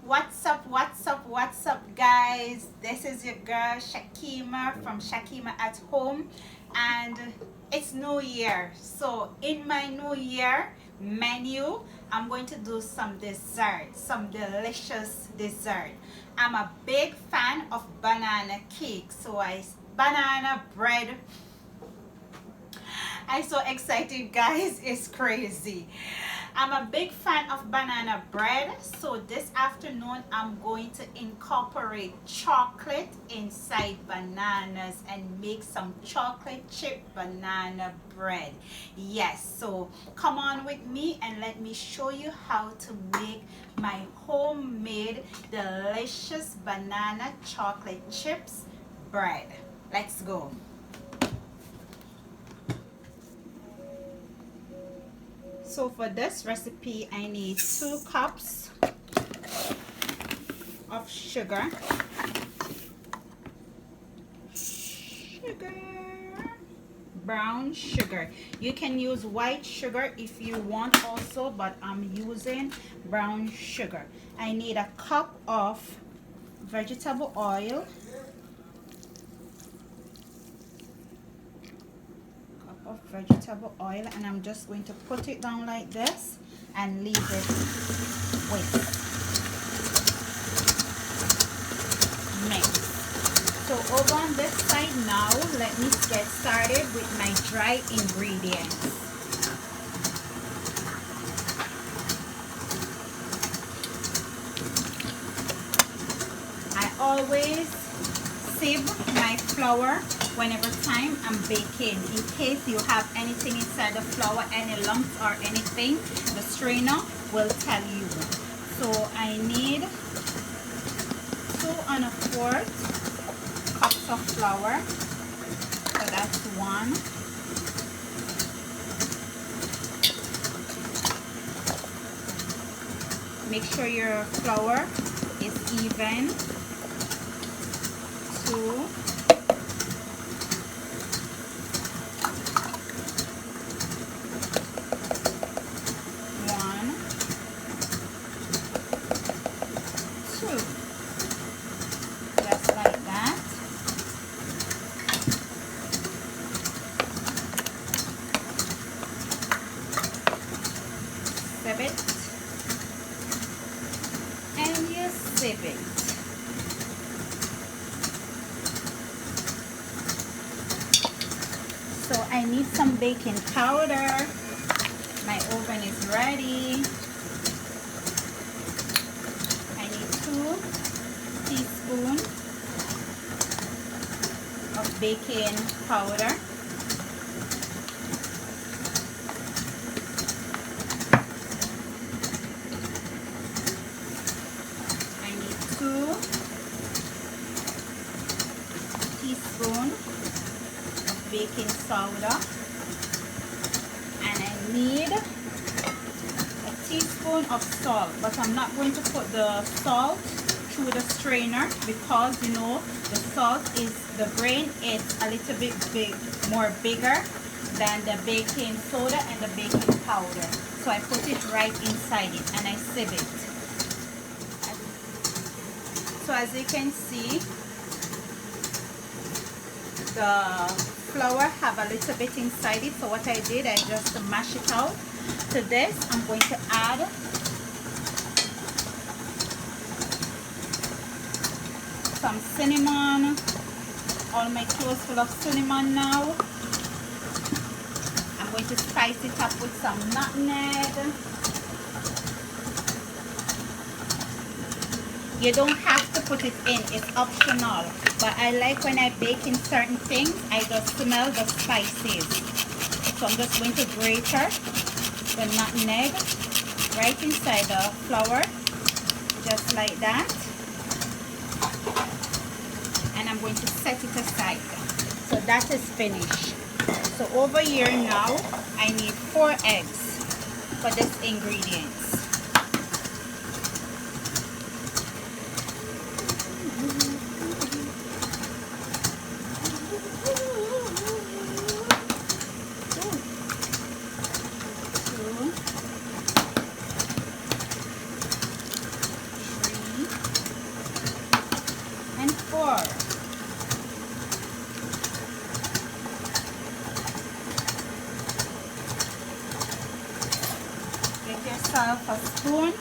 What's up, guys? This is your girl Shakima from Shakima at Home, and it's New Year. So, in my New Year menu, I'm going to do some dessert, some delicious dessert. I'm a big fan of banana cake, so banana bread. I'm so excited, guys. It's crazy. I'm a big fan of banana bread, so this afternoon I'm going to incorporate chocolate inside bananas and make some chocolate chip banana bread. Yes, so come on with me and let me show you how to make my homemade delicious banana chocolate chips bread. Let's go. So for this recipe, I need 2 cups of sugar. Brown sugar. You can use white sugar if you want also, but I'm using brown sugar. I need a cup of vegetable oil. Vegetable oil, and I'm just going to put it down like this and leave it whisk. Mix. So over on this side now, let me get started with my dry ingredients. I always sieve my flour whenever time I'm baking, in case you have anything inside the flour, any lumps or anything, the strainer will tell you. So I need 2 1/4 cups of flour. So that's 1. Make sure your flour is even. 2. 2, just like that. Sieve it, and you sieve it. So I need some baking powder. My oven is ready. Teaspoon of baking powder. I need 2 teaspoons of baking soda, and I need a teaspoon of salt, but I'm not going to put the salt through the strainer because you know the salt is, the grain is a little bit more bigger than the baking soda and the baking powder, so I put it right inside it and I sieve it. So as you can see, the flour have a little bit inside it, so what I did, I just mash it out. To this I'm going to add some cinnamon. All my clothes full of cinnamon now. I'm going to spice it up with some nutmeg. You don't have to put it in, it's optional, but I like when I bake in certain things, I just smell the spices. So I'm just going to grate the nutmeg right inside the flour, just like that. And I'm going to set it aside. So that is finished. So over here now, I need 4 eggs for this ingredients. sure. Get yourself a spoon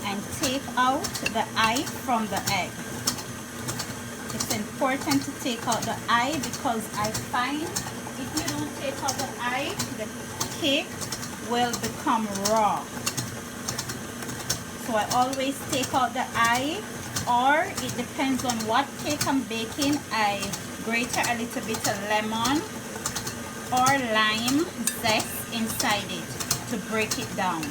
and take out the eye from the egg. It's important to take out the eye because I find if you don't take out the eye, the cake will become raw. So I always take out the eye, or it depends on what cake I'm baking. I grate a little bit of lemon or lime zest inside it to break it down.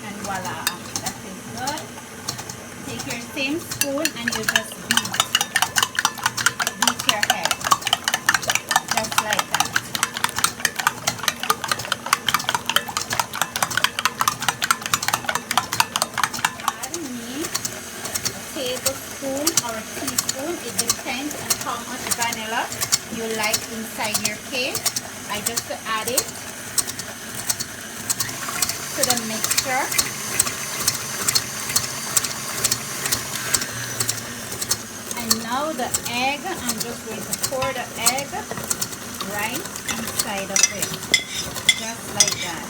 And voila, that is good. Take your same spoon and you just beat your head, just like that. Add me a tablespoon or a teaspoon. It depends on how much vanilla you like inside your cake. I just add it to the mixture. And now the egg, I'm just going to pour the egg right inside of it, just like that.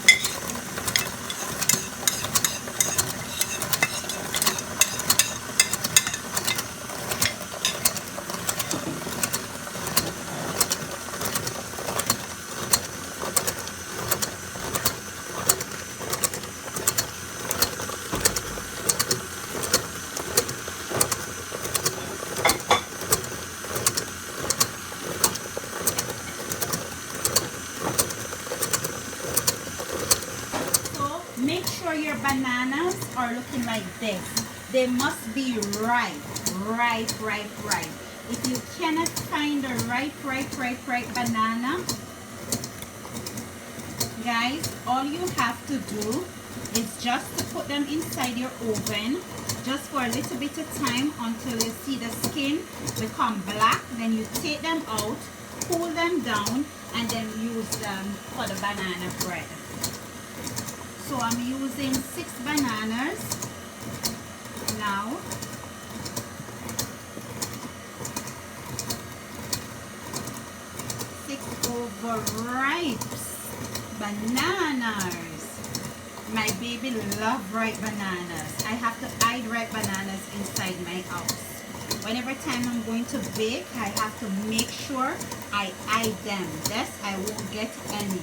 Make sure your bananas are looking like this. They must be ripe. If you cannot find a ripe banana, guys, all you have to do is just to put them inside your oven just for a little bit of time until you see the skin become black. Then you take them out, cool them down, and then use them for the banana bread. So I'm using 6 bananas now. Overripe bananas. My baby love ripe bananas. I have to hide ripe bananas inside my house. Whenever time I'm going to bake, I have to make sure I hide them. Thus I won't get any.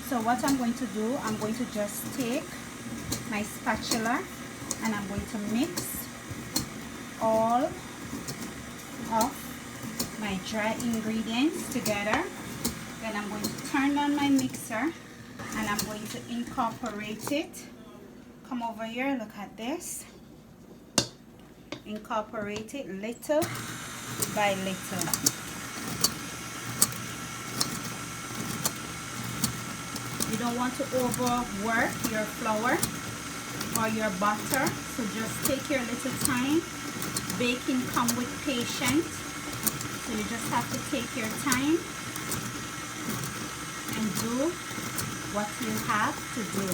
So what I'm going to do, I'm going to just take my spatula and I'm going to mix all of my dry ingredients together. Then I'm going to turn on my mixer and I'm going to incorporate it. Come over here, look at this. Incorporate it little by little. You don't want to overwork your flour or your butter, so just take your little time. Baking comes with patience, so you just have to take your time and do what you have to do.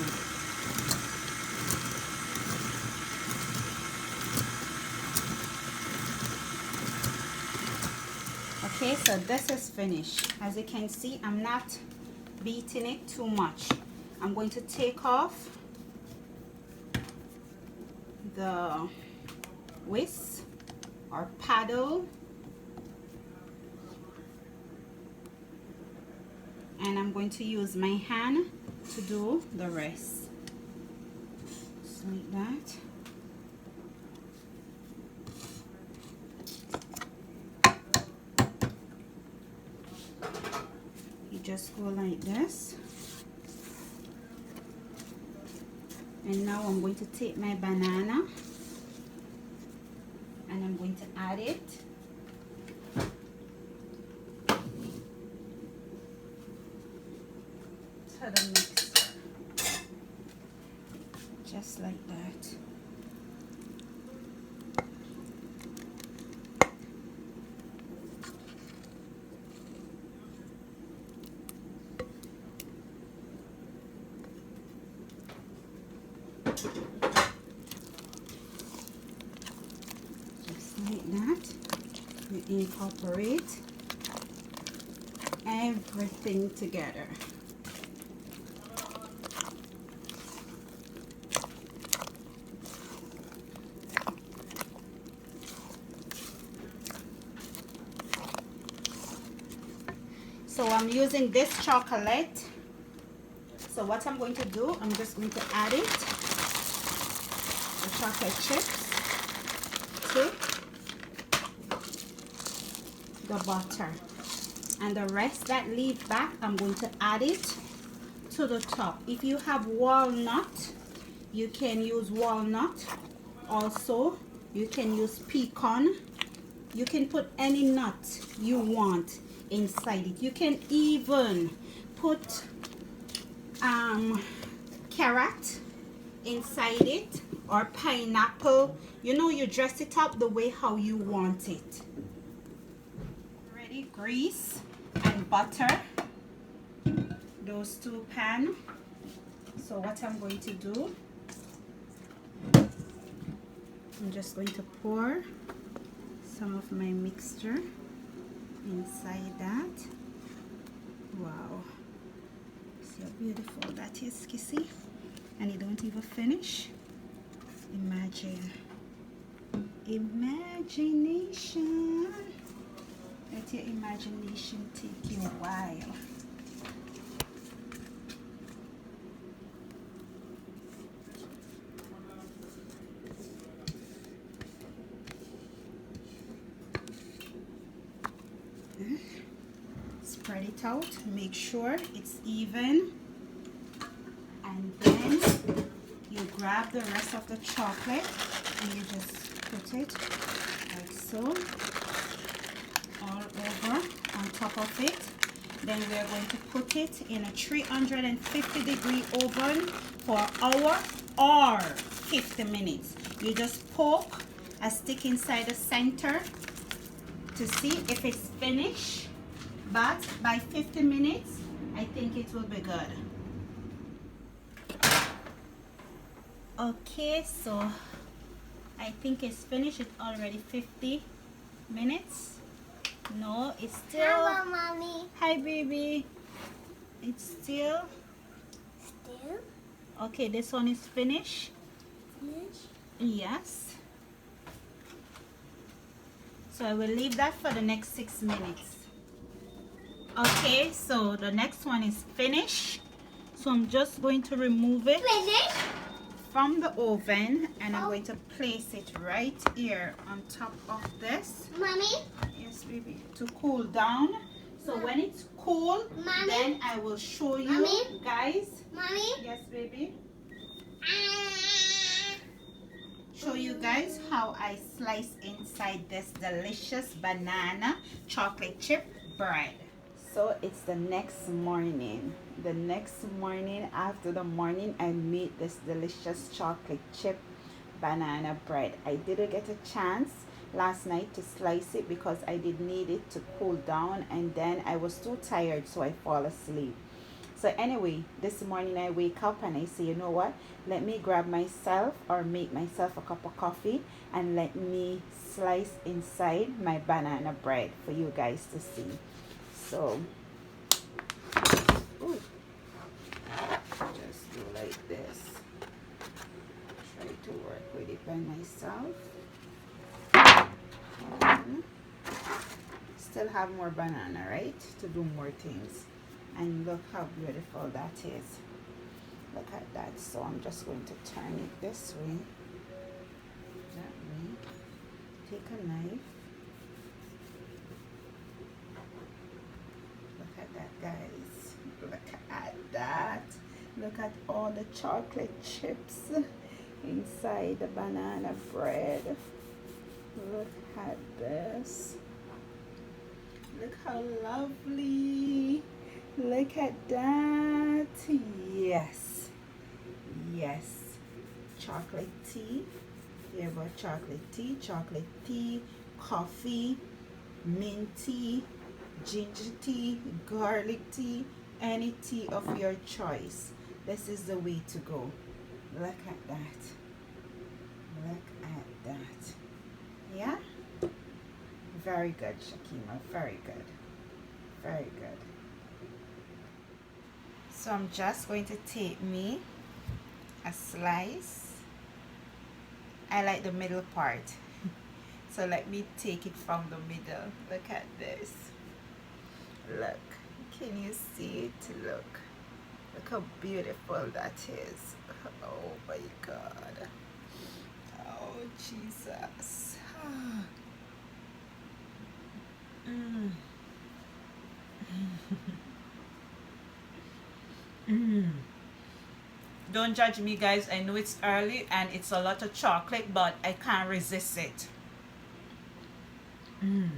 Okay, so this is finished. As you can see, I'm not beating it too much. I'm going to take off the whisk or paddle, and I'm going to use my hand to do the rest. Just like that. You just go like this. And now I'm going to take my banana and I'm going to add it. To the mixer. Just like that. Just like that. You incorporate everything together. So I'm using this chocolate. So what I'm going to do, I'm just going to add it, the chocolate chips, to the butter. And the rest that leave back, I'm going to add it to the top. If you have walnut, you can use walnut. Also, you can use pecan. You can put any nut you want inside it. You can even put carrot inside it, or pineapple. You know, you dress it up the way how you want it. Ready, grease and butter those two pans. So what I'm going to do, I'm just going to pour some of my mixture inside that. Wow, see how beautiful that is, Kissy? And you don't even finish. Imagine. Imagination. Let your imagination take you a while. Spread it out, make sure it's even, and then you grab the rest of the chocolate and you just put it like so all over on top of it. Then we are going to put it in a 350-degree oven for an hour or 50 minutes. You just poke a stick inside the center to see if it's finished. But by 50 minutes, I think it will be good. Okay, so I think it's finished. It's already 50 minutes. No, it's still. Hello, Mommy. Hi, baby. It's still. Still? Okay, this one is finished. Finished? Yes. So I will leave that for the next 6 minutes. Okay, so the next one is finished. So I'm just going to remove it from the oven, and I'm going to place it right here on top of this. Mommy? Yes, baby. To cool down. So when it's cool, Mommy? then I will show you. Mommy? Guys. Mommy? Yes, baby. Show you guys how I slice inside this delicious banana chocolate chip bread. So it's the next morning. The next morning, after the morning, I made this delicious chocolate chip banana bread. I didn't get a chance last night to slice it because I did need it to cool down, and then I was too tired, so I fall asleep. So anyway, this morning I wake up and I say, you know what, let me grab myself or make myself a cup of coffee and let me slice inside my banana bread for you guys to see. So just do like this. Try to work with it by myself. Still have more banana, right, to do more things. And look how beautiful that is. Look at that. So I'm just going to turn it this way, that way. Take a knife. Look at that, guys. Look at that. Look at all the chocolate chips inside the banana bread. Look at this. Look how lovely. Look at that. Yes. Yes. Chocolate tea. Here about chocolate tea, coffee, mint tea, ginger tea, garlic tea, any tea of your choice. This is the way to go. Look at that. Very good, Shakima. Very good. Very good. So I'm just going to take me a slice. I like the middle part. So let me take it from the middle. Look at this. Look. Can you see it? Look. Look how beautiful that is. Oh my God. Oh Jesus. Mm. Mm. Don't judge me, guys. I know it's early and it's a lot of chocolate, but I can't resist it. Mm.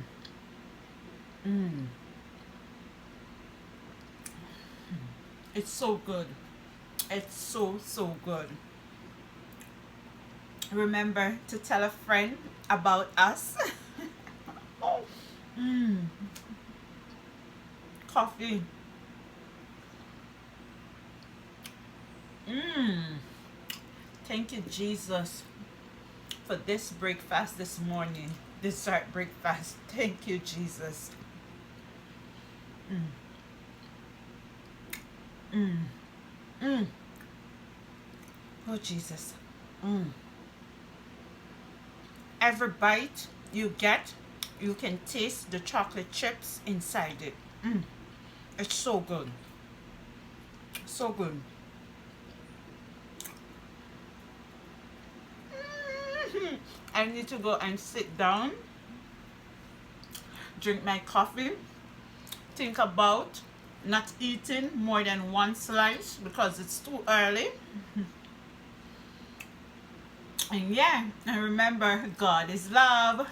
Mm. It's so good. It's so good. Remember to tell a friend about us. Mm. Coffee. Mm. Thank you, Jesus, for this breakfast this morning. Dessert breakfast. Thank you, Jesus. Mm. Mm. Mm. Oh, Jesus. Mm. Every bite you get, you can taste the chocolate chips inside it. Mm. It's so good. So good. Mm. I need to go and sit down, drink my coffee, think about not eating more than one slice because it's too early. And yeah, and remember, God is love.